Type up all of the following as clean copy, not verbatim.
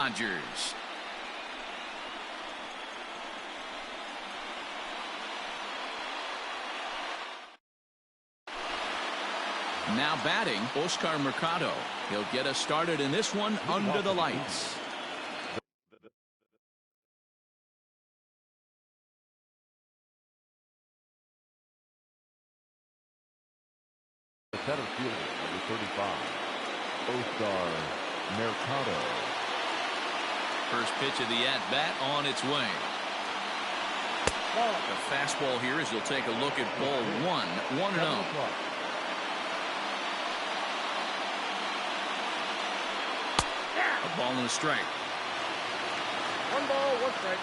Dodgers. Now batting, Oscar Mercado. He'll get us started in this one under the lights. The center fielder, number 35, Oscar Mercado. First pitch of the at-bat on its way. The fastball here as you'll take a look at ball 1-0. A ball and a strike. 1 ball, 1 strike.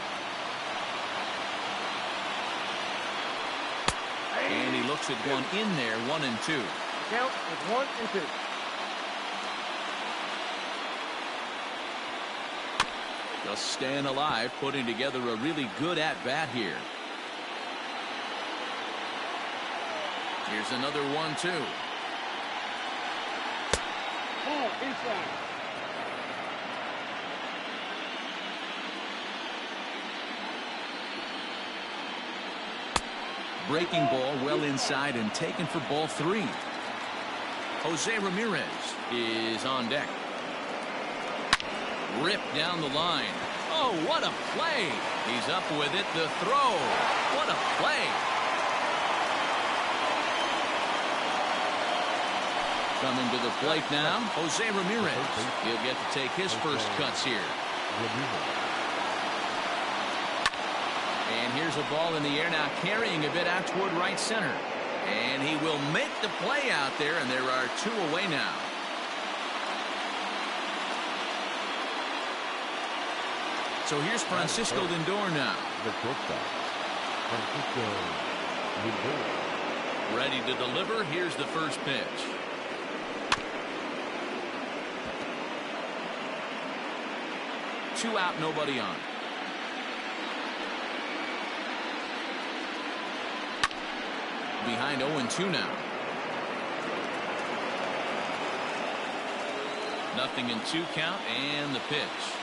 And he looks at one in there, 1-2. Count is 1 and 2. Just staying alive, putting together a really good at-bat here. Here's another 1-2. Ball inside. Breaking ball well inside and taken for ball 3. Jose Ramirez is on deck. Ripped down the line. Oh, what a play. He's up with it. The throw. What a play. Coming to the plate now, Jose Ramirez. He'll get to take his first cuts here. And here's a ball in the air now, carrying a bit out toward right center. And he will make the play out there, and there are 2 away now. So here's Francisco Lindor now. Ready to deliver. Here's the first pitch. Two out, nobody on. Behind 0-2 now. Nothing in 2 count, and the pitch.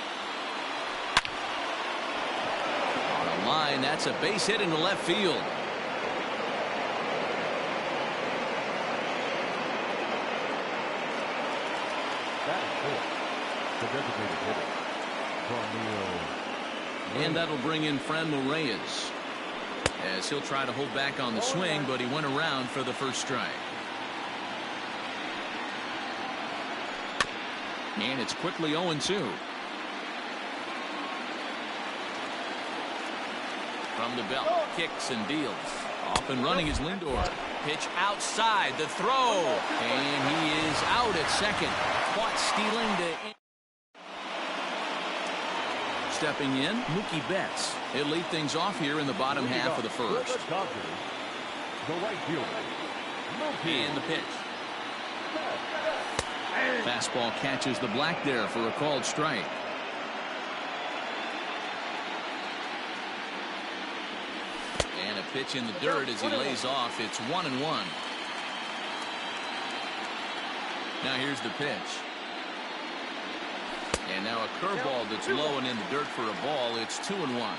On a line, that's a base hit into left field. That is it. The designated hitter. And that'll bring in Franmil Reyes, as he'll try to hold back on the swing, but he went around for the first strike. And it's quickly 0-2. From the belt, kicks and deals. Off and running is Lindor. Pitch outside, the throw, and he is out at second. Caught stealing to... Stepping in, Mookie Betts. He'll lead things off here in the bottom half of the first. And the pitch. Fastball catches the black there for a called strike. And a pitch in the dirt as he lays off. It's 1-1. Now here's the pitch. And now a curveball that's low and in the dirt for a ball. It's 2-1.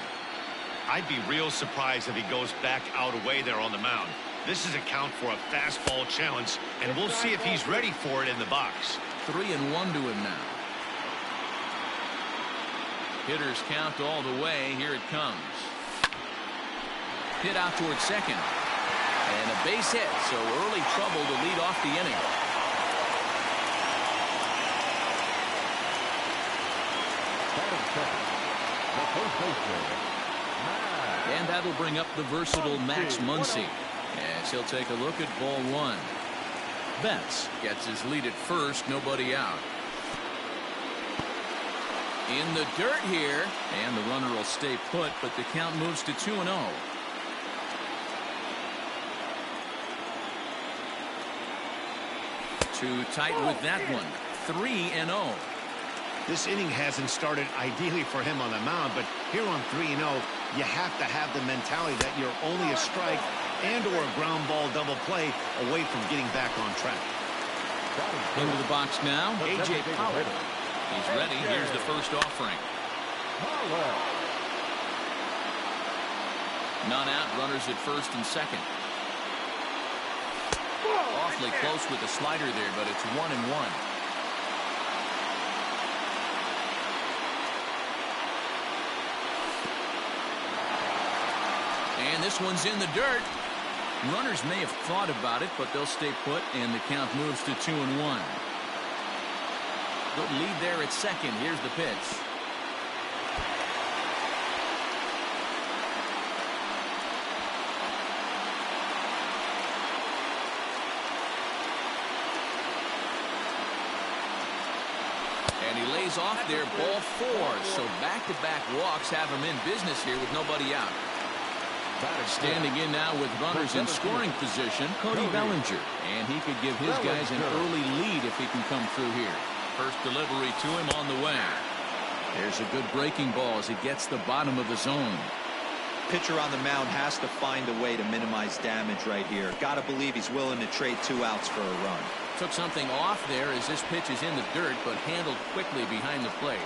I'd be real surprised if he goes back out away there on the mound. This is a count for a fastball challenge, and we'll see if he's ready for it in the box. 3-1 to him now. Hitters count all the way. Here it comes. Hit out towards second. And a base hit, so early trouble to lead off the inning. And that'll bring up the versatile Max Muncy, as he'll take a look at ball 1. Betts gets his lead at first, nobody out. In the dirt here, and the runner will stay put, but the count moves to 2-0. Too tight with that one. 3-0. This inning hasn't started ideally for him on the mound, but here on 3-0, you have to have the mentality that you're only a strike and or a ground ball double play away from getting back on track. Into the box now, A.J. Pollock. He's ready. Here's the first offering. None out. Runners at first and second. Awfully close with the slider there, but it's 1-1. And this one's in the dirt. Runners may have thought about it, but they'll stay put, and the count moves to 2-1. Good lead there at second. Here's the pitch. And he lays off there, ball 4. So back-to-back walks have him in business here with nobody out. Standing in now with runners in scoring position, Cody Bellinger. And he could give his guys an early lead if he can come through here. First delivery to him on the way. There's a good breaking ball as it gets the bottom of the zone. Pitcher on the mound has to find a way to minimize damage right here. Got to believe he's willing to trade 2 outs for a run. Took something off there as this pitch is in the dirt, but handled quickly behind the plate.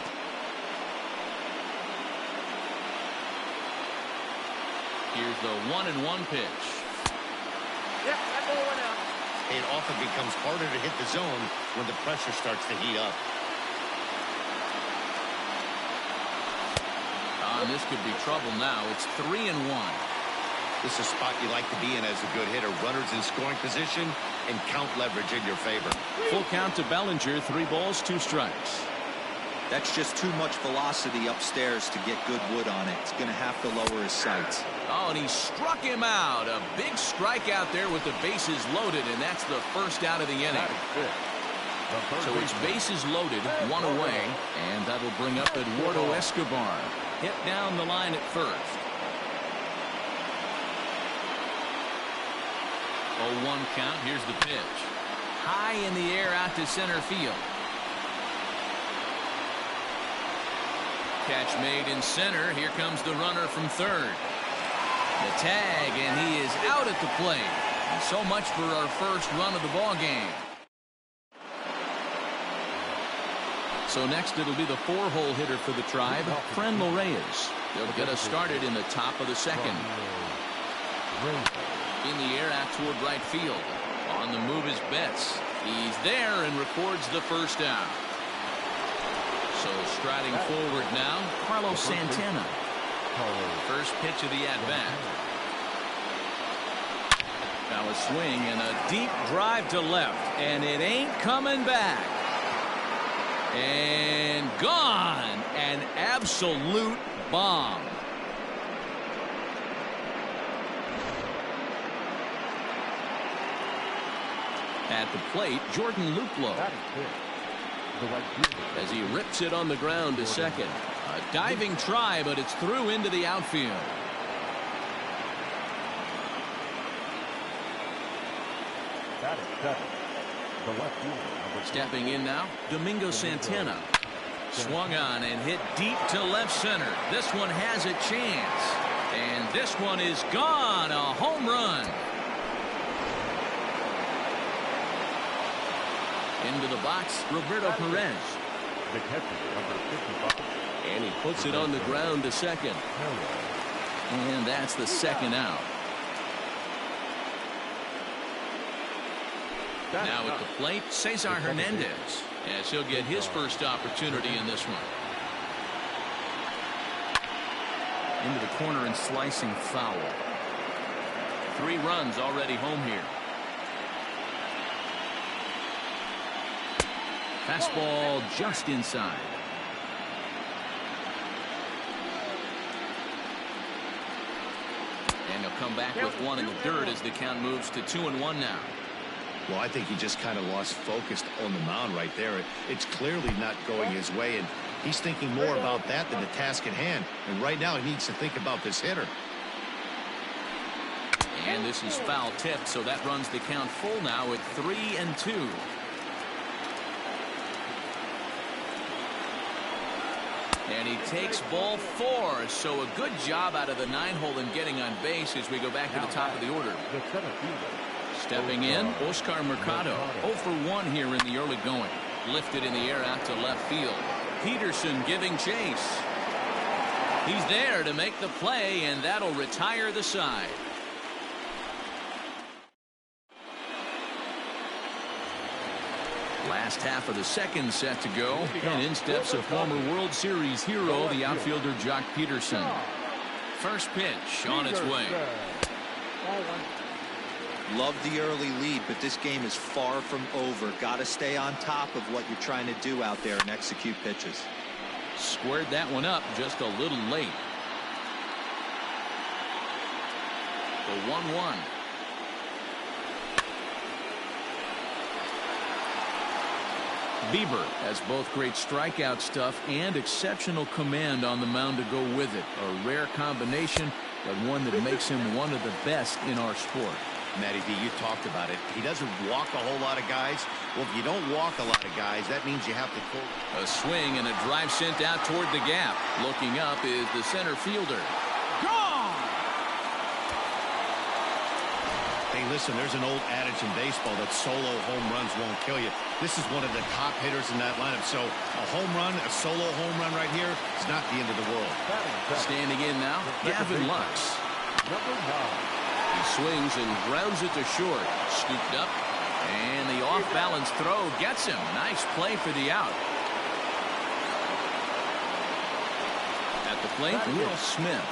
Here's the 1-1 pitch. Yep, that ball went out. It often becomes harder to hit the zone when the pressure starts to heat up. And this could be trouble now. It's 3-1. This is a spot you like to be in as a good hitter. Runners in scoring position and count leverage in your favor. Full count to Bellinger. 3 balls, 2 strikes. That's just too much velocity upstairs to get good wood on it. He's going to have to lower his sights. Oh, and he struck him out. A big strikeout there with the bases loaded, and that's the first out of the inning. So it's bases loaded, 1 away, and that'll bring up Eduardo Escobar. Hit down the line at first. 0-1 count. Here's the pitch. High in the air out to center field. Catch made in center. Here comes the runner from third. The tag, and he is out at the plate. And so much for our first run of the ball game. So next it'll be the 4-hole hitter for the Tribe, Frenlo Reyes. They'll get us started in the top of the second. In the air out toward right field. On the move is Betts. He's there and records the first out. So striding forward now, Carlos Santana. First pitch of the at-bat. Now a swing and a deep drive to left, and it ain't coming back. And gone. An absolute bomb. At the plate, Jordan Luplow. As he rips it on the ground to second. A diving try, but it's through into the outfield. Stepping in now, Domingo Santana. Swung on and hit deep to left center. This one has a chance. And this one is gone. A home run. Into the box, Roberto Perez. The catcher, number 55. And he puts it on the ground to second. And that's the second out. Now at the plate, Cesar Hernandez, as he'll get his first opportunity in this one. Into the corner and slicing foul. 3 runs already home here. Fastball just inside. And he'll come back with 1 in the dirt as the count moves to 2-1 now. Well, I think he just kind of lost focus on the mound right there. It's clearly not going his way, and he's thinking more about that than the task at hand. And right now he needs to think about this hitter. And this is foul tipped, so that runs the count full now at 3-2. And he takes ball 4, so a good job out of the 9-hole in getting on base as we go back to the top of the order. Stepping in, Oscar Mercado. 0 for 1 here in the early going. Lifted in the air out to left field. Peterson giving chase. He's there to make the play, and that'll retire the side. Last half of the second set to go, and in steps a former World Series hero, the outfielder Jock Peterson. First pitch on its way. Love the early lead, but this game is far from over. Got to stay on top of what you're trying to do out there and execute pitches. Squared that one up just a little late. The 1-1. Bieber has both great strikeout stuff and exceptional command on the mound to go with it. A rare combination, but one that makes him one of the best in our sport. Matty D, you talked about it. He doesn't walk a whole lot of guys. Well, if you don't walk a lot of guys, that means you have to pull. A swing and a drive sent out toward the gap. Looking up is the center fielder. Gone! Hey, listen, there's an old adage in baseball that solo home runs won't kill you. This is one of the top hitters in that lineup. So a home run, a solo home run right here is not the end of the world. Standing in now, Gavin Lux. He swings and grounds it to short. Scooped up, and the off-balance throw gets him. Nice play for the out. At the plate, Will Smith.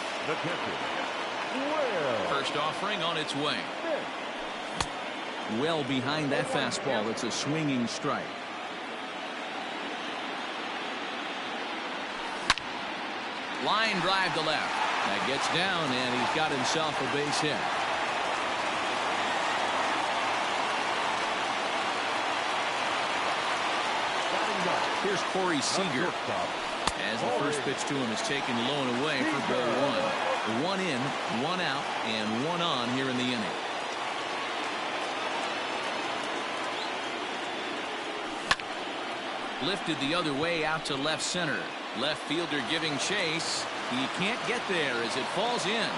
First offering on its way. Well behind that fastball. It's a swinging strike. Line drive to left. That gets down, and he's got himself a base hit. Here's Corey Seager. As the first pitch to him is taken low and away for ball one. One in, one out, and one on here in the inning. Lifted the other way out to left center. Left fielder giving chase. He can't get there as it falls in.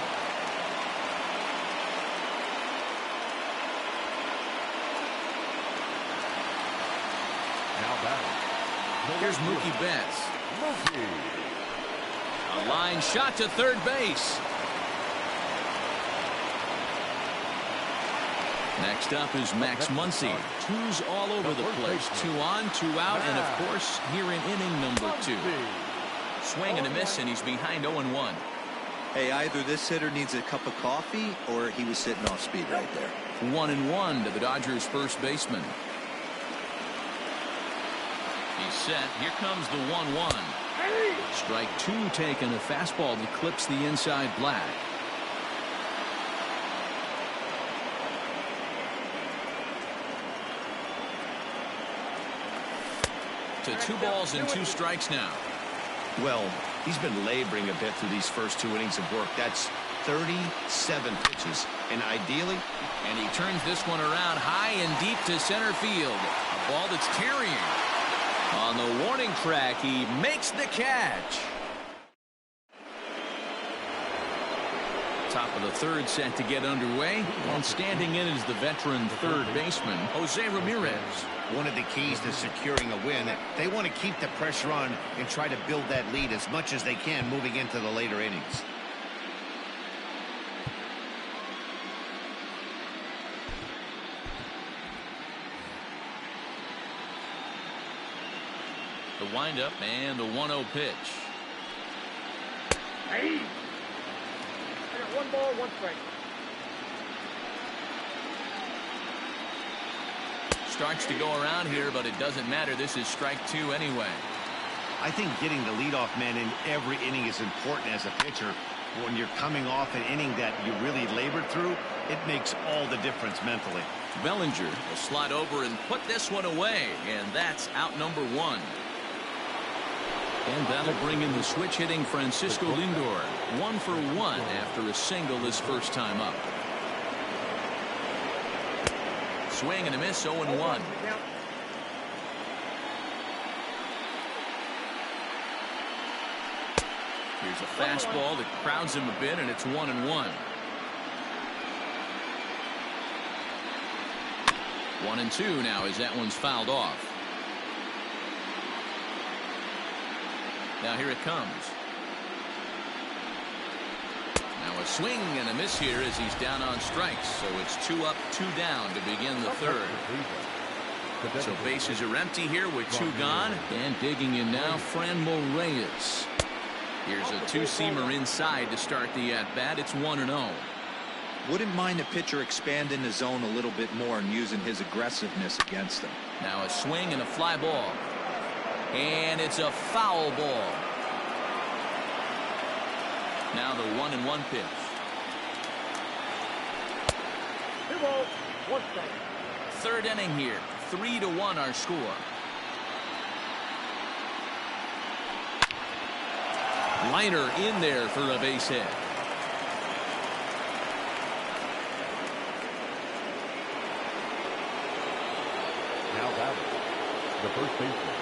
Now batting. Here's Mookie Betts. A line shot to third base. Next up is Max Muncy. Twos all over the place. 2 on, 2 out, and of course here in inning number 2. Swing and a miss, and he's behind 0-1. Hey, either this hitter needs a cup of coffee or he was sitting off speed right there. 1-1 to the Dodgers first baseman. He's set. Here comes the 1-1. Strike 2 taken. A fastball that clips the inside black. To 2 balls and 2 strikes now. Well, he's been laboring a bit through these first 2 innings of work. That's 37 pitches, and ideally. And he turns this one around high and deep to center field. A ball that's carrying. On the warning track, he makes the catch. Top of the third set to get underway, and standing in is the veteran third baseman, Jose Ramirez. One of the keys to securing a win, they want to keep the pressure on and try to build that lead as much as they can moving into the later innings. The windup and the 1-0 pitch. Hey! I got 1 ball, 1 strike. Starts to go around here, but it doesn't matter. This is strike 2 anyway. I think getting the leadoff man in every inning is important as a pitcher. When you're coming off an inning that you really labored through, it makes all the difference mentally. Bellinger will slide over and put this one away, and that's out number 1. And that'll bring in the switch-hitting Francisco Lindor. 1 for 1 after a single his first time up. Swing and a miss, 0-1. Here's a fastball that crowds him a bit, and it's 1-1. 1-2 now as that one's fouled off. Now here it comes. Now a swing and a miss here as he's down on strikes. So it's 2 up, 2 down to begin the third. So bases are empty here with 2 gone. And digging in now, Franmil Reyes. Here's a 2-seamer inside to start the at-bat. It's 1-0. Wouldn't mind a pitcher expanding the zone a little bit more and using his aggressiveness against them. Now a swing and a fly ball. And it's a foul ball. Now the 1-1 pitch. 2 balls, 1 strike. Third inning here. 3-1 our score. Liner in there for a base hit. Now batting, the first baseman,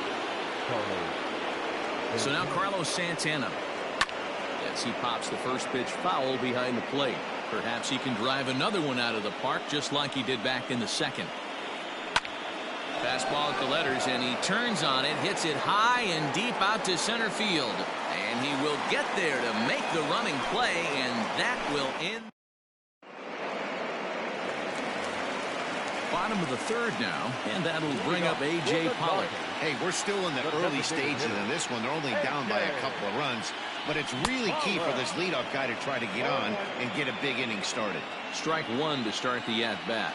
Carlos. So now Carlos Santana. As he pops the first pitch foul behind the plate. Perhaps he can drive another one out of the park just like he did back in the second. Fastball at the letters, and he turns on it, hits it high and deep out to center field. And he will get there to make the running play, and that will end. Bottom of the third now, and that'll bring up A.J. Pollock. Hey, we're still in the early stages of this one. They're only down by a couple of runs, but it's really key for this leadoff guy to try to get on and get a big inning started. Strike 1 to start the at-bat.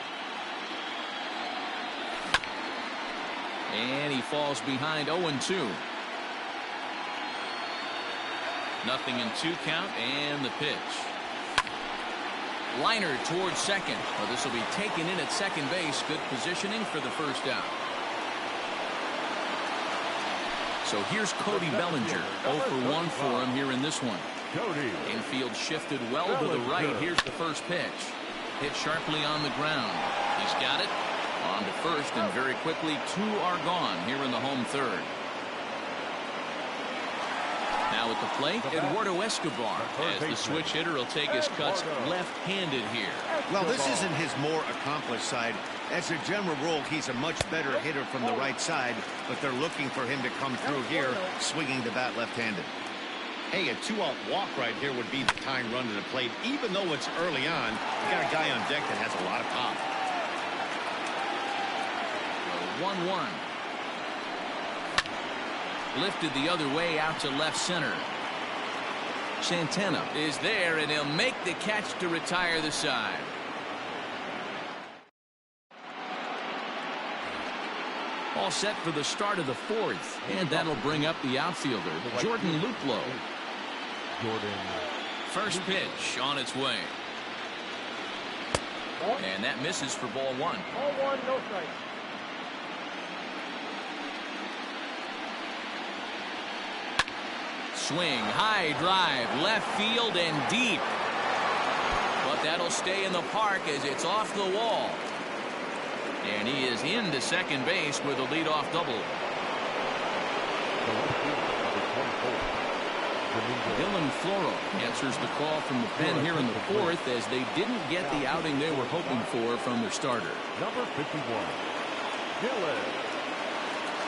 And he falls behind 0-2. Nothing in 2 count, and the pitch. Liner towards second. Well, this will be taken in at second base. Good positioning for the first out. So here's Cody Bellinger. 0 for 1 for him here in this one. Infield shifted well to the right. Here's the first pitch. Hit sharply on the ground. He's got it. On to first, and very quickly 2 are gone here in the home third. Now at the plate, Eduardo Escobar, as the switch hitter will take his cuts left-handed here. Well, this isn't his more accomplished side. As a general rule, he's a much better hitter from the right side, but they're looking for him to come through here, swinging the bat left-handed. Hey, a 2-out walk right here would be the tying run to the plate. Even though it's early on, you got a guy on deck that has a lot of pop. 1-1. Lifted the other way out to left center. Santana is there, and he'll make the catch to retire the side. All set for the start of the fourth, and that'll bring up the outfielder, Jordan Luplow. First pitch on its way. And that misses for ball 1. Ball 1, no strike. Swing, high drive, left field and deep. But that'll stay in the park as it's off the wall. And he is into second base with a leadoff double. Dylan Floro answers the call from the pen here in the fourth as they didn't get the outing they were hoping for from their starter. Number 51, Dylan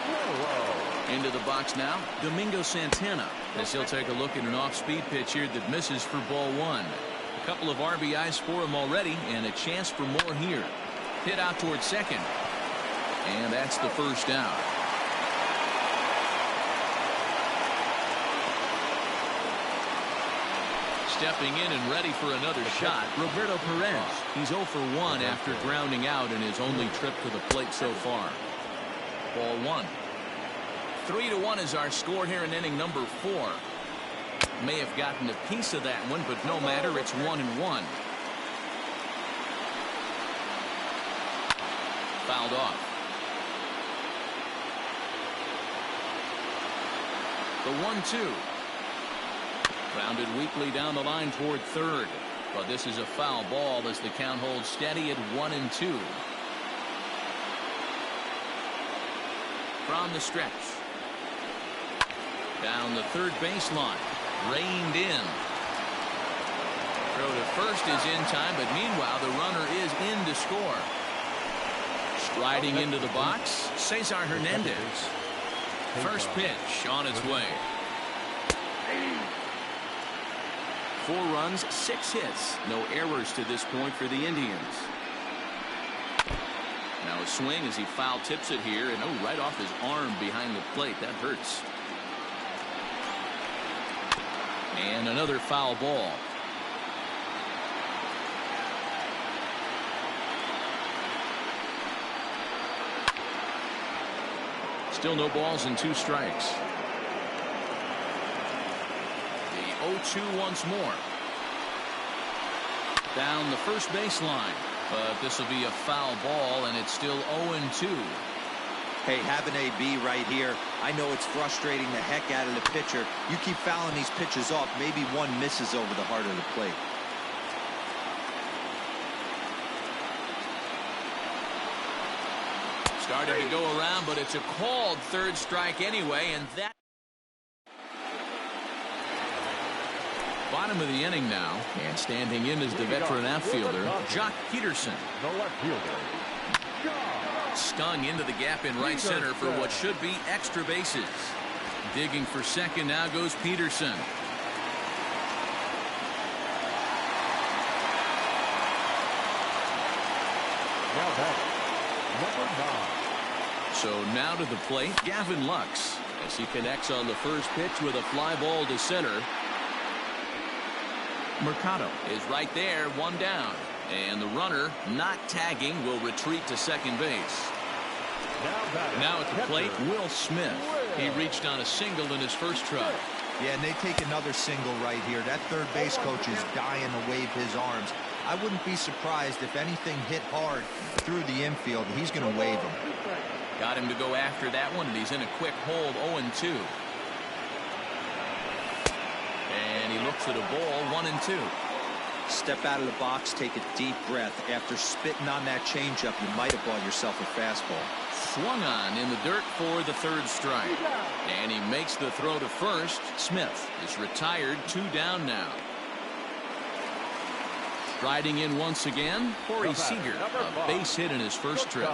Floro. Into the box now, Domingo Santana, as he'll take a look at an off-speed pitch here that misses for ball 1. A couple of RBIs for him already, and a chance for more here. Hit out towards second, and that's the first out. Stepping in and ready for another shot, Roberto Perez. He's 0 for 1 after grounding out in his only trip to the plate so far. Ball 1. 3-1 is our score here in inning number 4. May have gotten a piece of that one, but no matter, it's 1-1. Fouled off. The 1-2. Grounded weakly down the line toward third. But this is a foul ball as the count holds steady at 1-2. From the stretch. Down the third baseline. Reined in. Throw to first is in time, but meanwhile the runner is in to score. Striding into the box, Cesar Hernandez. First pitch on its way. 4 runs, 6 hits. No errors to this point for the Indians. Now a swing as he foul tips it here, and right off his arm behind the plate. That hurts. And another foul ball. Still no balls and 2 strikes. The 0-2 once more. Down the first baseline. But this will be a foul ball, and it's still 0-2. Hey, have an AB right here. I know it's frustrating the heck out of the pitcher. You keep fouling these pitches off, maybe one misses over the heart of the plate. Started to go around, but it's a called 3rd strike anyway, and that. Bottom of the inning now, and standing in is the veteran outfielder, Jock Peterson. The left fielder. Stung into the gap in right center for what should be extra bases. Digging for second now goes Peterson. Now batting, number 9. So now to the plate, Gavin Lux, as he connects on the first pitch with a fly ball to center. Mercado is right there, 1 down. And the runner, not tagging, will retreat to second base. Now at the plate, Will Smith. He reached on a single in his first try. Yeah, and they take another single right here. That third base coach is dying to wave his arms. I wouldn't be surprised if anything hit hard through the infield. He's going to wave them. Got him to go after that one, and he's in a quick hold, 0-2. And he looks at a ball, 1-2. Step out of the box, take a deep breath. After spitting on that changeup, you might have bought yourself a fastball. Swung on in the dirt for the 3rd strike. And he makes the throw to first. Smith is retired, 2 down now. Riding in once again, Corey Seager, a base hit in his first trip.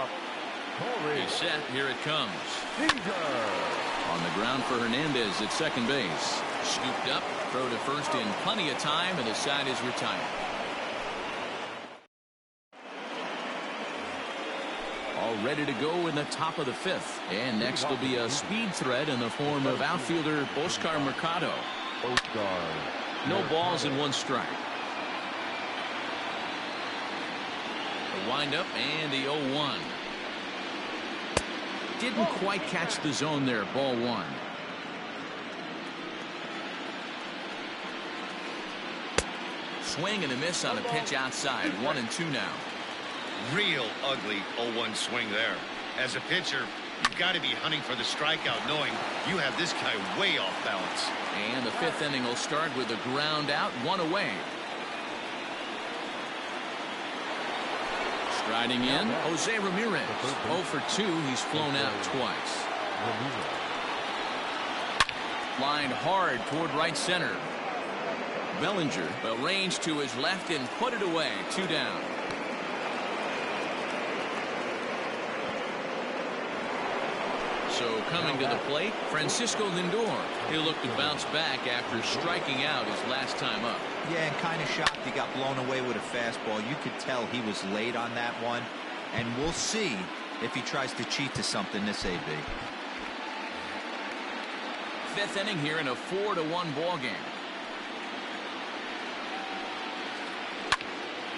He's set, here it comes. On the ground for Hernandez at second base. Scooped up, throw to first in plenty of time, and his side is retired. All ready to go in the top of the 5th. And next will be a speed threat in the form of outfielder Oscar Mercado. No balls and 1 strike. The windup and the 0-1. Didn't quite catch the zone there, ball 1. Swing and a miss on a pitch outside, 1-2 now. Real ugly 0-1 swing there. As a pitcher, you've got to be hunting for the strikeout, knowing you have this guy way off balance. And the 5th inning will start with a ground out, 1 away. Striding in, Jose Ramirez. 0 for 2, he's flown out twice. Lined hard toward right center. Bellinger will range to his left and put it away, 2 down. So coming to the plate, Francisco Lindor. He'll look to bounce back after striking out his last time up. Yeah, and kind of shocked he got blown away with a fastball. You could tell he was late on that one. And we'll see if he tries to cheat to something this AB. 5th inning here in a 4-1 ball game.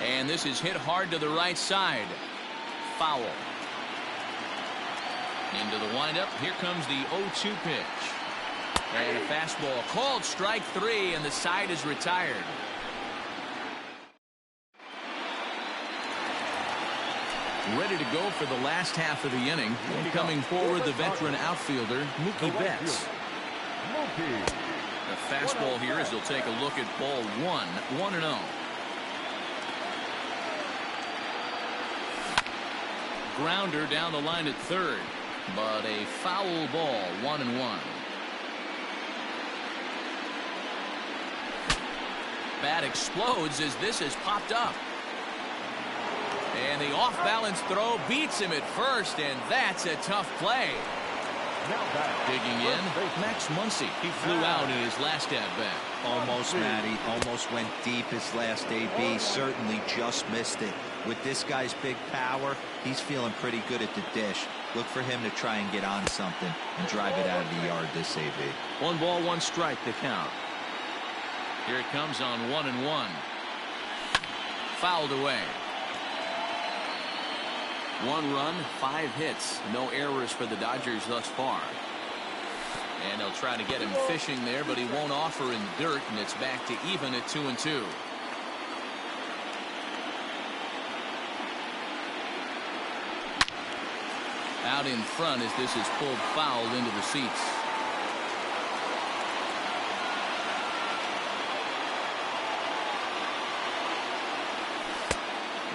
And this is hit hard to the right side. Foul. Into the windup. Here comes the 0-2 pitch. And a fastball called strike 3, and the side is retired. Ready to go for the last half of the inning. And coming forward, the veteran outfielder, Mookie Betts. The fastball here as he'll take a look at ball 1, 1-0. Grounder down the line at third, but a foul ball, 1-1. Bat explodes as this has popped up. And the off-balance throw beats him at first, and that's a tough play. Digging in, Max Muncy. He flew out in his last at-bat. Almost, Matty. Almost went deep his last AB. Certainly just missed it. With this guy's big power, he's feeling pretty good at the dish. Look for him to try and get on something and drive it out of the yard this AB. 1 ball, 1 strike to count. Here it comes on 1-1. Fouled away. 1 run, 5 hits. No errors for the Dodgers thus far. And they'll try to get him fishing there, but he won't offer in the dirt, and it's back to even at 2-2. Out in front as this is pulled foul into the seats.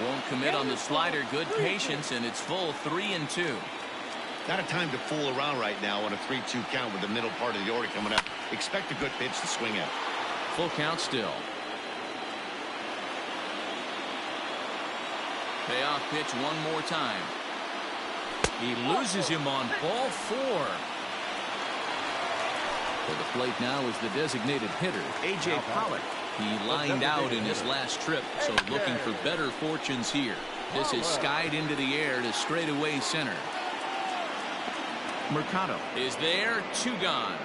Won't commit on the slider. Good patience, and it's full 3-2. Not a time to fool around right now on a 3-2 count with the middle part of the order coming up. Expect a good pitch to swing at. Full count still. Payoff pitch one more time. He loses him on ball 4. For the plate now is the designated hitter, A.J. Pollock. He lined out in his last trip, so looking for better fortunes here. This is skied into the air to straightaway center. Mercado is there, 2 gone.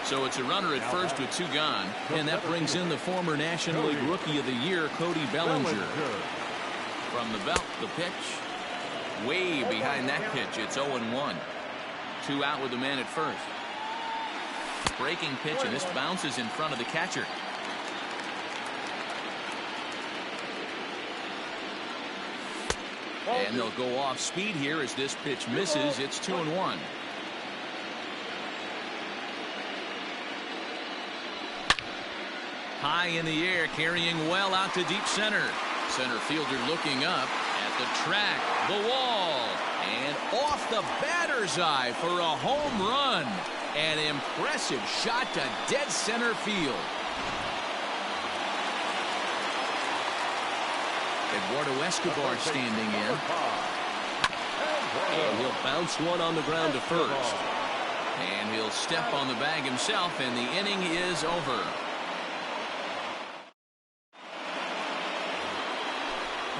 So it's a runner at first with 2 gone, and that brings in the former National League Rookie of the Year, Cody Bellinger. From the belt, the pitch. Way behind that pitch, it's 0-1. 2 out with the man at first. Breaking pitch, and this bounces in front of the catcher. And they'll go off speed here as this pitch misses. It's 2-1. High in the air, carrying well out to deep center. Center fielder looking up at the track, the wall, and off the batter's eye for a home run. An impressive shot to dead center field. Eduardo Escobar standing in. And he'll bounce one on the ground to first. And he'll step on the bag himself, and the inning is over.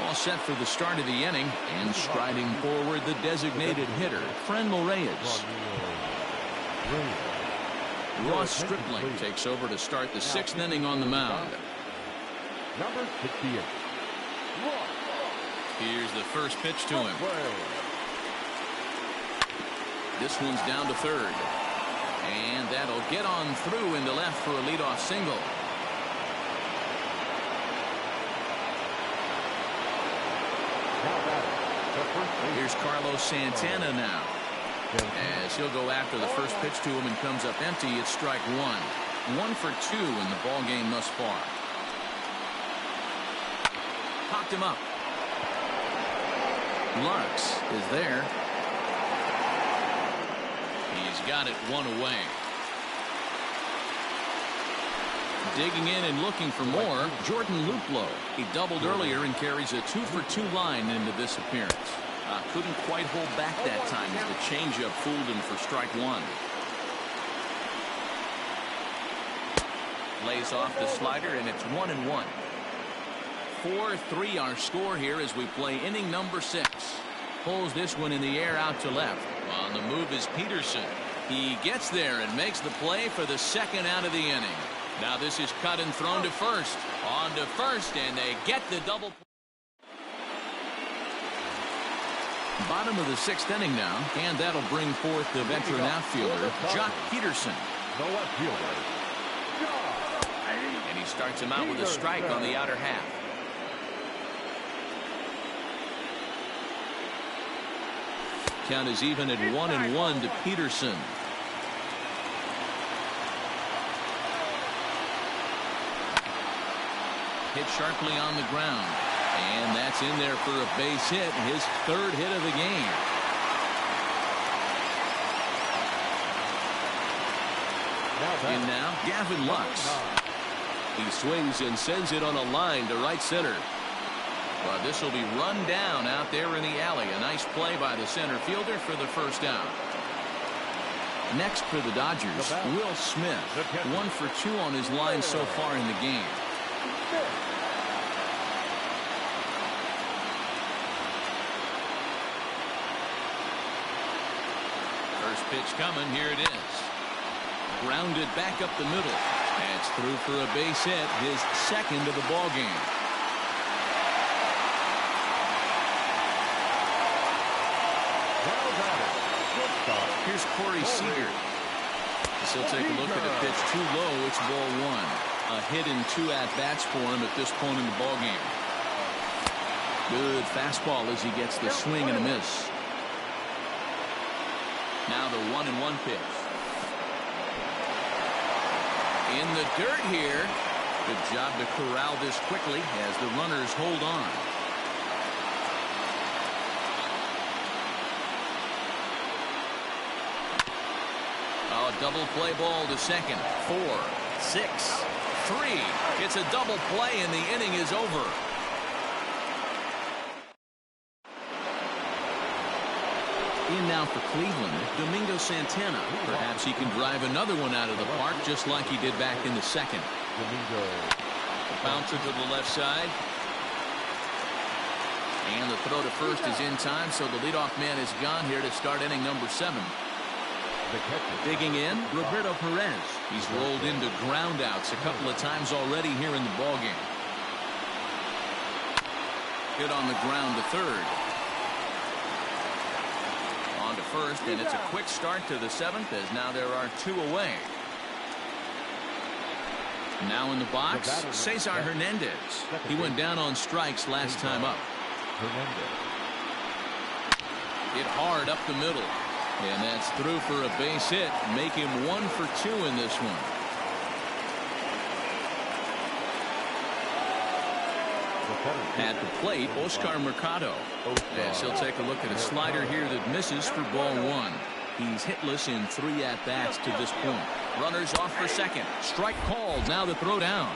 All set for the start of the inning, and striding forward the designated hitter, Franmil Reyes. Ross Stripling takes over to start the 6th inning on the mound. Number 68. Here's the first pitch to him. This one's down to third. And that'll get on through into left for a leadoff single. Here's Carlos Santana now. As he'll go after the first pitch to him and comes up empty, it's strike 1. 1 for 2 in the ball game thus far. Popped him up. Larks is there. He's got it 1 away. Digging in and looking for more, Jordan Luplow. He doubled earlier and carries a 2 for 2 line into this appearance. Couldn't quite hold back that time as the changeup fooled him for strike 1. Lays off the slider, and it's 1-1. 4-3 our score here as we play inning number 6. Pulls this one in the air out to left. On the move is Peterson. He gets there and makes the play for the 2nd out of the inning. Now this is cut and thrown to first. On to first, and they get the double. Bottom of the 6th inning now, and that'll bring forth the veteran outfielder, Jock Peterson. The left fielder. And he starts him out with a strike on the outer half. Count is even at 1-1 to Peterson. Hit sharply on the ground. And that's in there for a base hit, his 3rd hit of the game. In now, Gavin Lux. He swings and sends it on a line to right center. But this will be run down out there in the alley. A nice play by the center fielder for the 1st out. Next for the Dodgers, Will Smith. 1 for 2 on his line so far in the game. First pitch coming. Here it is. Grounded back up the middle. And it's through for a base hit, his second of the ball game. Here's Corey Seager. He'll take a look at a pitch too low. It's ball 1. A hit in 2 at-bats for him at this point in the ball game. Good fastball as he gets the swing and a miss. Now the 1-1 pitch. In the dirt here. Good job to corral this quickly as the runners hold on. Oh, double play ball to second. 4, 6, 3. It's a double play and the inning is over. In now for Cleveland, Domingo Santana. Perhaps he can drive another one out of the park just like he did back in the second. Bouncer to the left side. And the throw to first is in time, so the leadoff man is gone here to start inning number 7. Digging in, Roberto Perez. He's rolled into groundouts a couple of times already here in the ballgame. Hit on the ground to third. On to first, and it's a quick start to the 7th as now there are 2 away. Now in the box, Cesar Hernandez. He went down on strikes last time up. Hit hard up the middle. And that's through for a base hit. Make him 1 for 2 in this one. At the plate, Oscar Mercado. As he'll take a look at a slider here that misses for ball 1. He's hitless in 3 at-bats to this point. Runners off for second. Strike called. Now the throw down.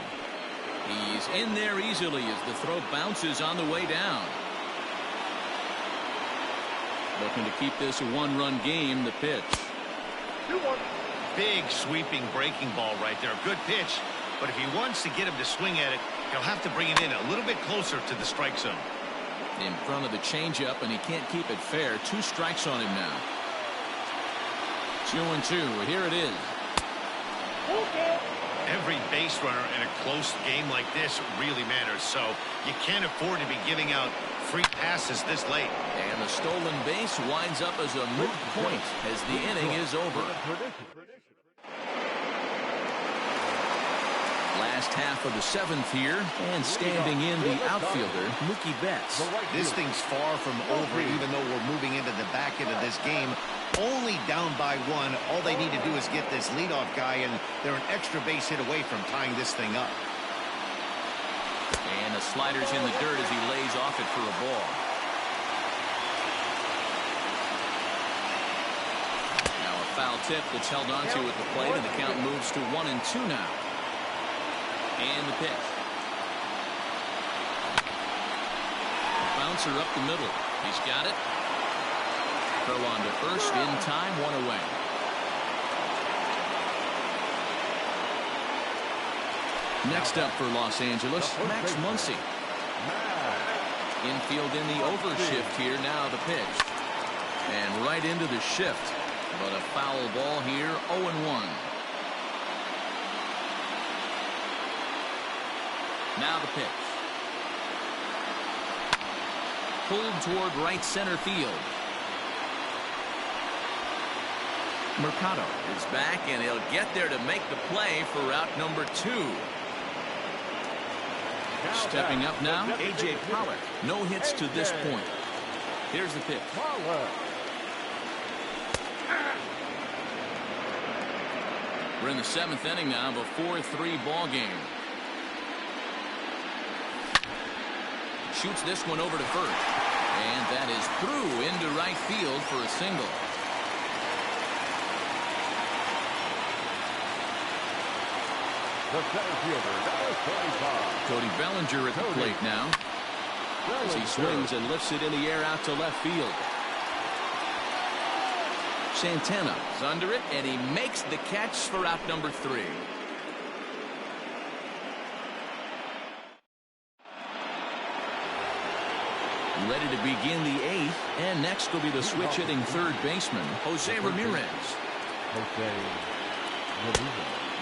He's in there easily as the throw bounces on the way down. Looking to keep this a 1-run game. The pitch. Big sweeping breaking ball right there. Good pitch. But if he wants to get him to swing at it, he'll have to bring it in a little bit closer to the strike zone. In front of the changeup, and he can't keep it fair. 2 strikes on him now. 2-2. Here it is. Every base runner in a close game like this really matters, so you can't afford to be giving out free passes this late. And the stolen base winds up as a moot point as the inning is over. Last half of the 7th here, and standing in the outfielder, Mookie Betts. This thing's far from over, even though we're moving into the back end of this game. Only down by 1. All they need to do is get this leadoff guy, and they're an extra base hit away from tying this thing up. And the slider's in the dirt as he lays off it for a ball. Now a foul tip that's held onto at the plate, and the count moves to 1-2 now. And the pitch. Bouncer up the middle. He's got it. Throw on to first in time, 1 away. Next up for Los Angeles, Max Muncy. Infield in the overshift here. Now the pitch. And right into the shift. But a foul ball here, 0-1. Now the pitch. Pulled toward right center field. Mercado is back, and he'll get there to make the play for out number 2. Stepping up now, A.J. Pollock. No hits to this point. Here's the pitch. We're in the 7th inning now of a 4-3 ball game. Shoots this one over to first. And that is through into right field for a single. The center fielder, number 45. Cody Bellinger at the plate now. As he swings and lifts it in the air out to left field. Santana is under it, and he makes the catch for out number 3. Ready to begin the 8th, and next will be the switch-hitting third baseman, Jose Ramirez.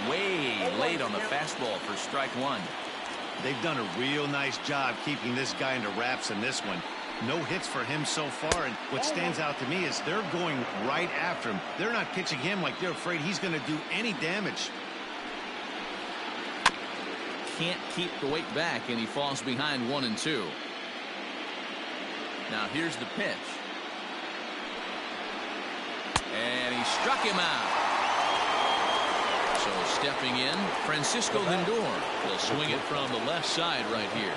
Way late on the fastball for strike 1. They've done a real nice job keeping this guy into wraps in this one. No hits for him so far, and what stands out to me is they're going right after him. They're not pitching him like they're afraid he's going to do any damage. Can't keep the weight back, and he falls behind 1-2. Now here's the pitch. And he struck him out. So stepping in, Francisco Lindor will swing it from the left side right here.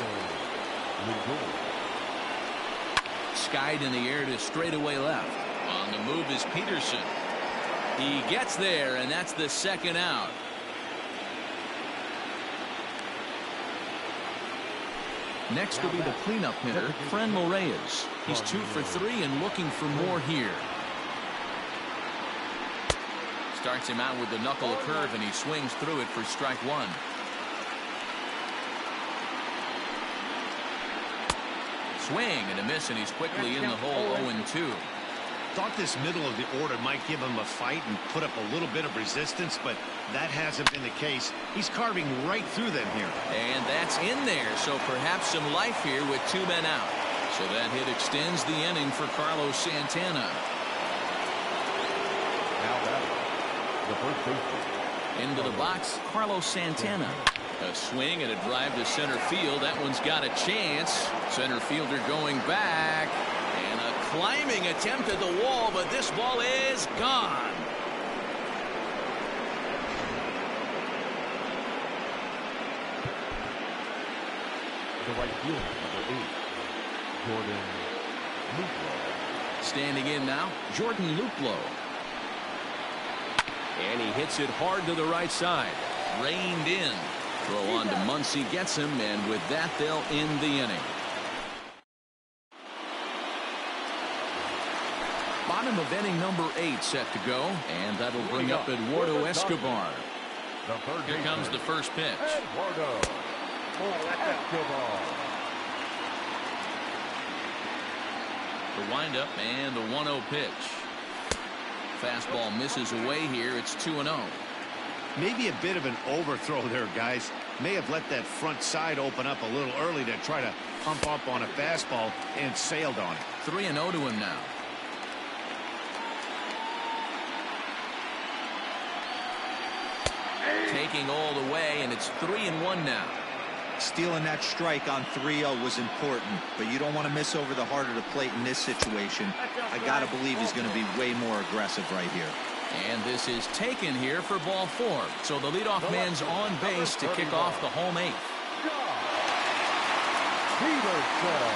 Skied in the air to straightaway left. On the move is Peterson. He gets there, and that's the second out. Next will be the cleanup hitter, Franmil Reyes. He's 2 for 3 and looking for more here. Starts him out with the knuckle curve, and he swings through it for strike 1. Swing and a miss, and he's quickly in the hole 0-2. Thought this middle of the order might give him a fight and put up a little bit of resistance, but that hasn't been the case. He's carving right through them here. And that's in there, so perhaps some life here with 2 men out. So that hit extends the inning for Carlos Santana. Now batting, the first baseman. Into the box, Carlos Santana. A swing and a drive to center field. That one's got a chance. Center fielder going back. And a climbing attempt at the wall, but this ball is gone. The right fielder, number 8, Jordan Luplow. Standing in now, Jordan Luplow. And he hits it hard to the right side. Reined in. Throw on to Muncy gets him, and with that, they'll end the inning. Bottom of inning number 8 set to go, and that'll bring up Eduardo Escobar. Here comes the first pitch. Eduardo Escobar. The windup and the 1-0 pitch. Fastball misses away here. It's 2-0. Maybe a bit of an overthrow there, guys. May have let that front side open up a little early to try to pump up on a fastball and sailed on it. 3-0 to him now. Taking all the way, and it's 3-1 now. Stealing that strike on 3-0 was important, but you don't want to miss over the heart of the plate in this situation. I got to believe he's going to be way more aggressive right here. And this is taken here for ball 4. So the leadoff man's on base to kick off the home 8th. Peterson.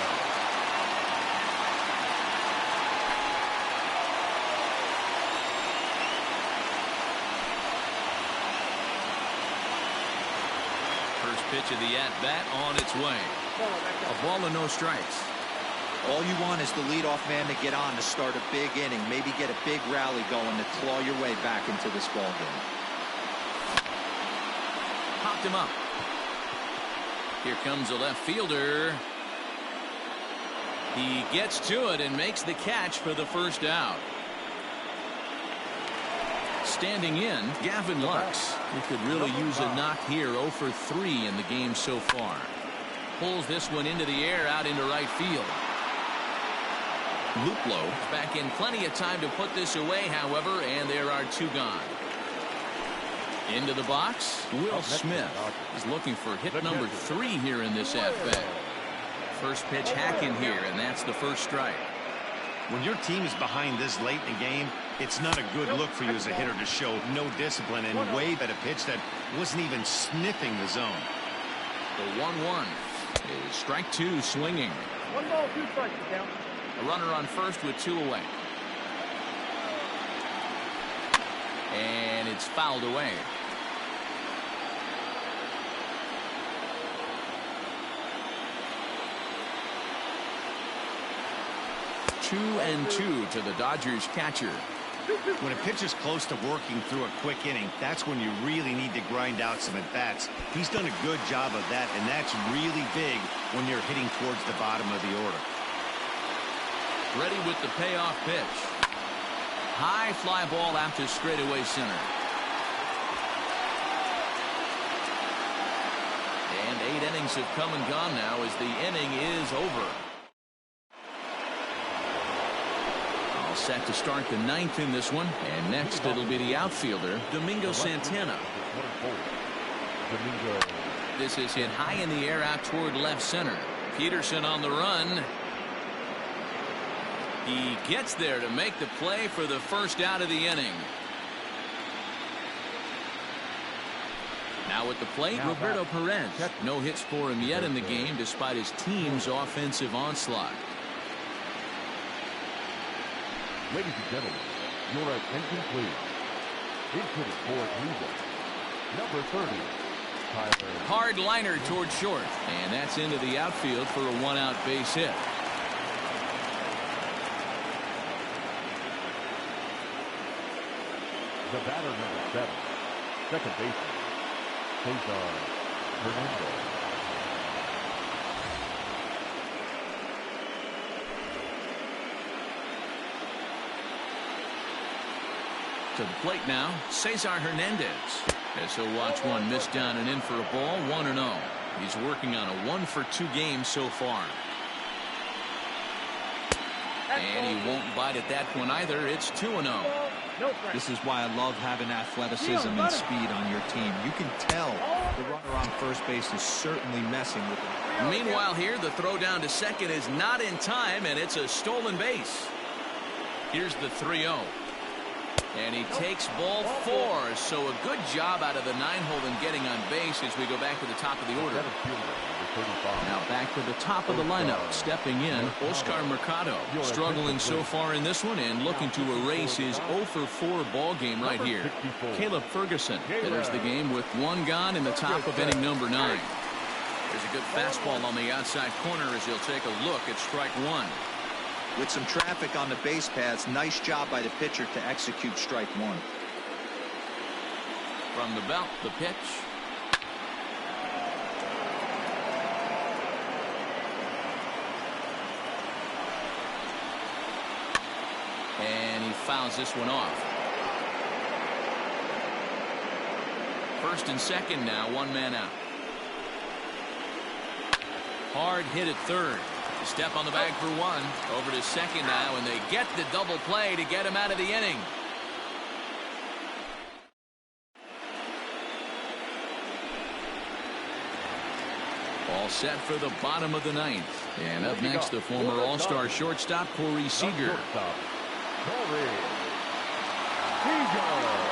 First pitch of the at-bat on its way. A ball and no strikes. All you want is the leadoff man to get on to start a big inning, maybe get a big rally going to claw your way back into this ball game. Popped him up. Here comes the left fielder. He gets to it and makes the catch for the first out. Standing in, Gavin Lux. He could really use a knock here. 0 for 3 in the game so far. Pulls this one into the air out into right field. Luplow back in plenty of time to put this away, however, and there are 2 gone. Into the box, Will Smith is looking for hit number 3 here in this at-bat. First pitch hacking here, and that's the first strike. When your team is behind this late in the game, it's not a good look for you as a hitter to show no discipline and wave at a pitch that wasn't even sniffing the zone. The 1-1 is strike 2 swinging. 1 ball, 2 strikes, count. A runner on first with 2 away. And it's fouled away. Two and 2 to the Dodgers catcher. When a pitcher's close to working through a quick inning, that's when you really need to grind out some at-bats. He's done a good job of that, and that's really big when you're hitting towards the bottom of the order. Ready with the payoff pitch. High fly ball out to straightaway center. And 8 innings have come and gone now as the inning is over. All set to start the 9th in this one. And next it'll be the outfielder, Domingo Santana. This is hit high in the air out toward left center. Peterson on the run. He gets there to make the play for the first out of the inning. Now at the plate, Roberto Perez. No hits for him yet in the game despite his team's offensive onslaught. Ladies and gentlemen, your attention please. Into the fourth leader, number 30, Tyler. Hard liner toward short, and that's into the outfield for a 1-out base hit. The batter number 7, second baseman, Cesar Hernandez. To the plate now, Cesar Hernandez. As he'll watch one miss down and in for a ball, 1-0. He's working on a 1-for-2 game so far. And he won't bite at that one either. It's 2-0. This is why I love having athleticism and speed on your team. You can tell the runner on first base is certainly messing with him. Meanwhile here, the throw down to second is not in time, and it's a stolen base. Here's the 3-0. And he takes ball 4. So a good job out of the 9-hole in getting on base as we go back to the top of the order. Now back to the top of the lineup. Stepping in, Oscar Mercado. Struggling so far in this one and looking to erase his 0-for-4 ball game right here. Caleb Ferguson enters the game with 1 gone in the top of inning number 9. There's a good fastball on the outside corner as he'll take a look at strike 1. With some traffic on the base paths, nice job by the pitcher to execute strike 1. From the belt, the pitch. And he fouls this one off. First and second now, 1 man out. Hard hit at third. Step on the bag for 1. Over to second now, and they get the double play to get him out of the inning. All set for the bottom of the 9th. And up next, the former All-Star shortstop, Corey Seager. Corey Seager.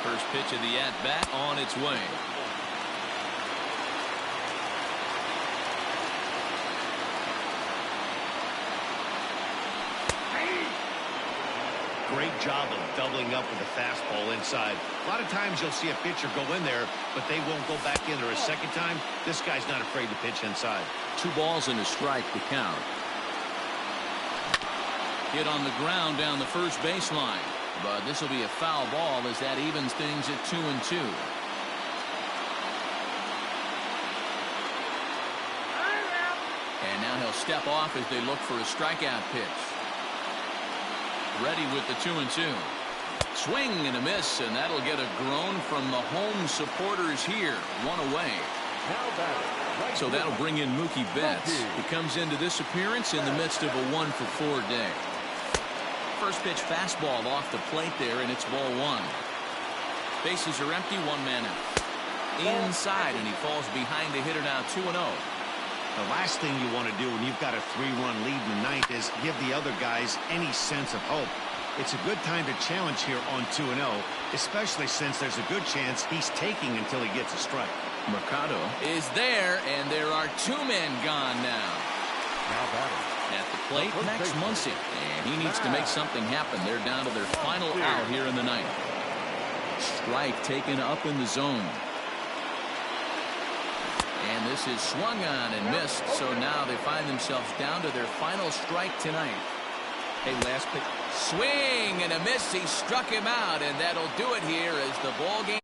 First pitch of the at-bat on its way. Great job of doubling up with a fastball inside. A lot of times you'll see a pitcher go in there, but they won't go back in there a second time. This guy's not afraid to pitch inside. 2 balls and a strike to count. Hit on the ground down the first baseline. But this will be a foul ball as that evens things at 2-2. And now he'll step off as they look for a strikeout pitch. Ready with the 2-2. Swing and a miss, and that'll get a groan from the home supporters here. 1 away. So that'll bring in Mookie Betts. He comes into this appearance in the midst of a 1-for-4 day. First pitch fastball off the plate there, and it's ball 1. Bases are empty, 1 man out. Inside, and he falls behind the hitter now, 2-0. The last thing you want to do when you've got a 3-run lead in the 9th is give the other guys any sense of hope. It's a good time to challenge here on 2-0, especially since there's a good chance he's taking until he gets a strike. Mercado is there, and there are 2 men gone now. Now batting, At the plate, Max Muncy. And he needs to make something happen. They're down to their final out here in the ninth. Strike taken up in the zone. And this is swung on and missed. So now they find themselves down to their final strike tonight. Hey, last pitch. Swing and a miss. He struck him out, and that'll do it here as the ball game.